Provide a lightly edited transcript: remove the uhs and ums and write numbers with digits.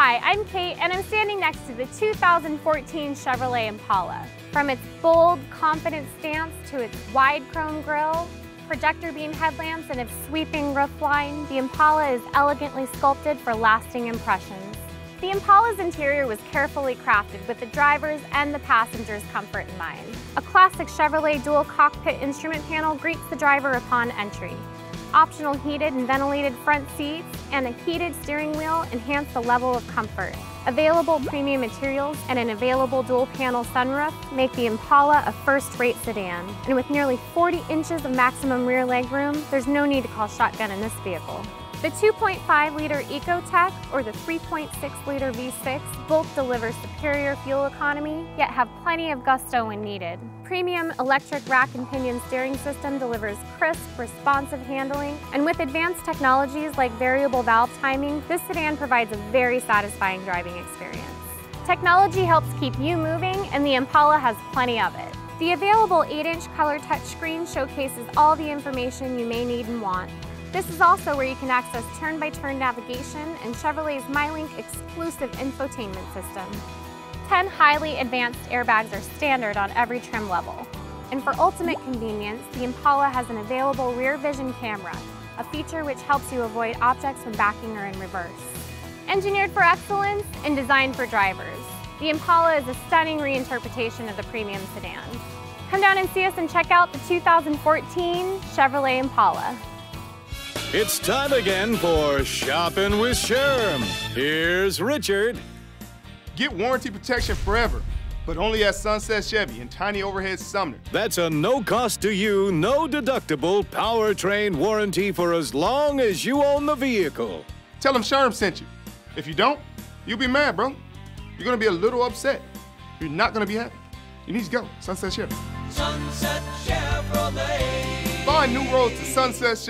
Hi, I'm Kate, and I'm standing next to the 2014 Chevrolet Impala. From its bold, confident stance to its wide chrome grille, projector beam headlamps, and its sweeping roofline, the Impala is elegantly sculpted for lasting impressions. The Impala's interior was carefully crafted with the driver's and the passenger's comfort in mind. A classic Chevrolet dual cockpit instrument panel greets the driver upon entry. Optional heated and ventilated front seats and a heated steering wheel enhance the level of comfort. Available premium materials and an available dual-panel sunroof make the Impala a first-rate sedan. And with nearly 40 inches of maximum rear legroom, there's no need to call shotgun in this vehicle. The 2.5-liter Ecotec or the 3.6-liter V6 both deliver superior fuel economy, yet have plenty of gusto when needed. Premium electric rack and pinion steering system delivers crisp, responsive handling, and with advanced technologies like variable valve timing, this sedan provides a very satisfying driving experience. Technology helps keep you moving, and the Impala has plenty of it. The available 8-inch color touchscreen showcases all the information you may need and want. This is also where you can access turn-by-turn navigation and Chevrolet's MyLink exclusive infotainment system. 10 highly advanced airbags are standard on every trim level. And for ultimate convenience, the Impala has an available rear vision camera, a feature which helps you avoid objects when backing or in reverse. Engineered for excellence and designed for drivers, the Impala is a stunning reinterpretation of the premium sedan. Come down and see us and check out the 2014 Chevrolet Impala. It's time again for Shopping with Sherm. Here's Richard. Get warranty protection forever, but only at Sunset Chevy in Tiny Overhead Sumner. That's a no cost to you, no deductible powertrain warranty for as long as you own the vehicle. Tell them Sherm sent you. If you don't, you'll be mad, bro. You're gonna be a little upset. You're not gonna be happy. You need to go, Sunset Chevy. Sunset Chevrolet. Find new roads to Sunset Chevy.